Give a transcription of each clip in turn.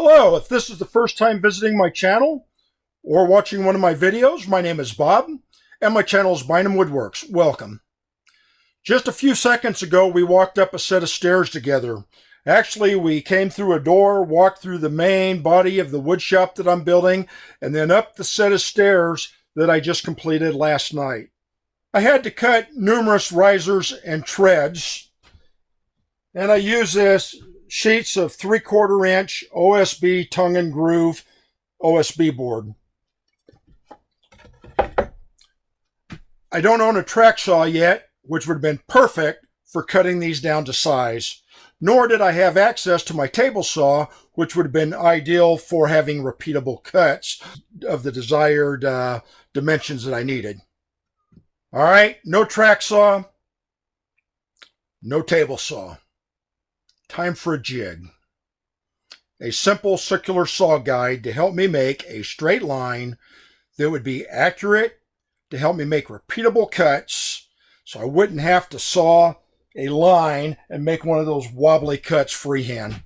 Hello, if this is the first time visiting my channel or watching one of my videos, my name is Bob and my channel is Bynum Woodworks. Welcome. Just a few seconds ago, we walked up a set of stairs together. Actually, we came through a door, walked through the main body of the wood shop that I'm building, and then up the set of stairs that I just completed last night. I had to cut numerous risers and treads, and I use this sheets of 3/4 inch OSB tongue and groove OSB board. I don't own a track saw yet, which would have been perfect for cutting these down to size. Nor did I have access to my table saw, which would have been ideal for having repeatable cuts of the desired dimensions that I needed. All right, no track saw, no table saw. Time for a jig. A simple circular saw guide to help me make a straight line that would be accurate, to help me make repeatable cuts, so I wouldn't have to saw a line and make one of those wobbly cuts freehand.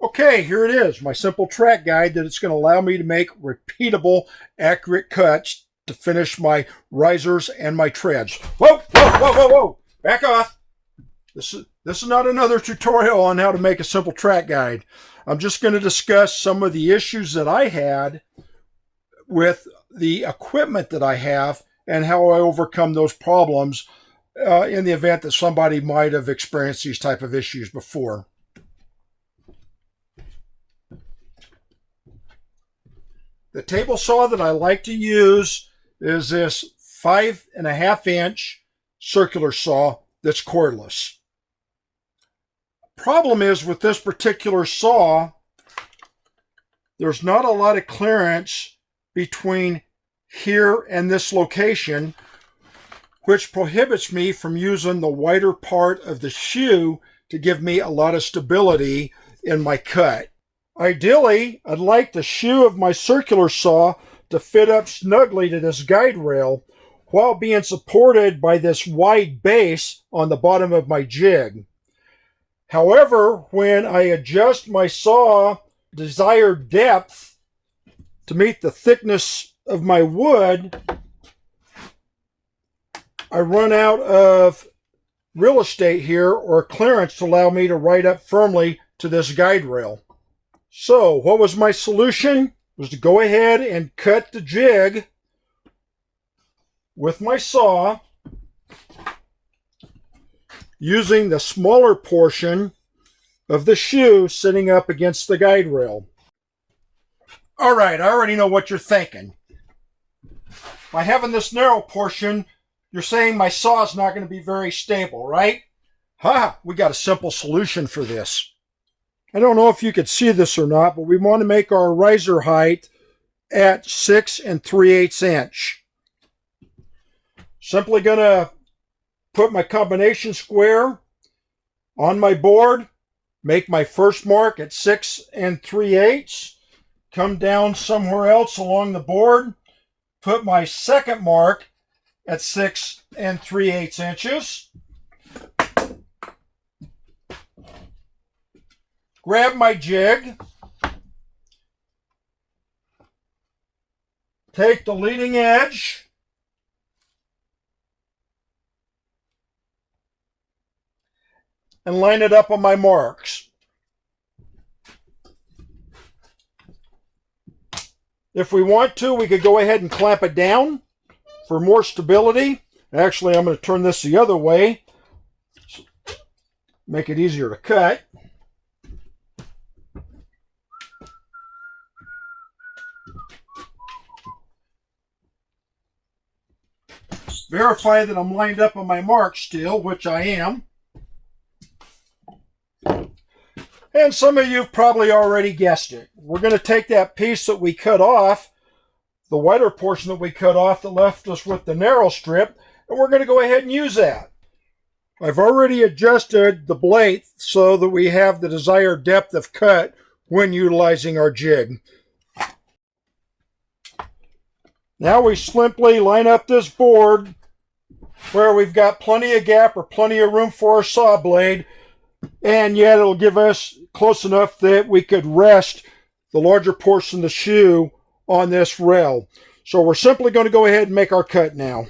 Okay, here it is, my simple track guide that it's going to allow me to make repeatable, accurate cuts to finish my risers and my treads. Whoa, whoa, whoa, whoa, whoa! Back off! This is not another tutorial on how to make a simple track guide. I'm just going to discuss some of the issues that I had with the equipment that I have and how I overcome those problems in the event that somebody might have experienced these type of issues before. The table saw that I like to use is this 5.5 inch circular saw that's cordless. Problem is with this particular saw, there's not a lot of clearance between here and this location, which prohibits me from using the wider part of the shoe to give me a lot of stability in my cut. Ideally, I'd like the shoe of my circular saw to fit up snugly to this guide rail while being supported by this wide base on the bottom of my jig. However, when I adjust my saw desired depth to meet the thickness of my wood, I run out of real estate here or clearance to allow me to ride up firmly to this guide rail. So what was my solution? Was to go ahead and cut the jig with my saw using the smaller portion of the shoe sitting up against the guide rail. All right, I already know what you're thinking. By having this narrow portion, you're saying my saw is not going to be very stable, right? We got a simple solution for this. I don't know if you could see this or not, but we want to make our riser height at 6 3/8 inch. Simply going to put my combination square on my board, make my first mark at 6 3/8, come down somewhere else along the board, put my second mark at 6 3/8 inches, grab my jig, take the leading edge, and line it up on my marks. If we want to, we could go ahead and clamp it down for more stability. Actually, I'm going to turn this the other way, make it easier to cut. Verify that I'm lined up on my mark still, which I am. And some of you have probably already guessed it. We're going to take that piece that we cut off, the wider portion that we cut off that left us with the narrow strip, and we're going to go ahead and use that. I've already adjusted the blade so that we have the desired depth of cut when utilizing our jig. Now we simply line up this board where we've got plenty of gap or plenty of room for our saw blade, and yet it'll give us close enough that we could rest the larger portion of the shoe on this rail. So we're simply going to go ahead and make our cut now.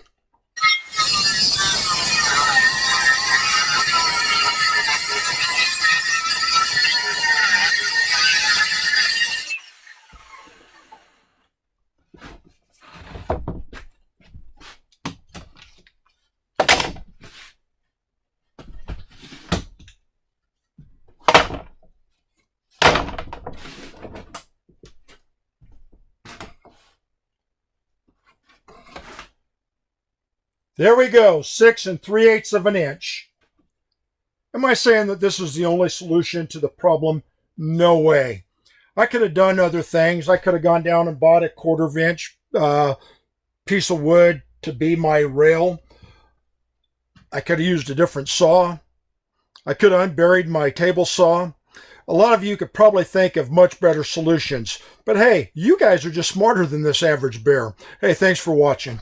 There we go, 6 3/8 of an inch. Am I saying that this is the only solution to the problem? No way. I could have done other things. I could have gone down and bought a 1/4 inch piece of wood to be my rail. I could have used a different saw. I could have unburied my table saw. A lot of you could probably think of much better solutions. But hey, you guys are just smarter than this average bear. Hey, thanks for watching.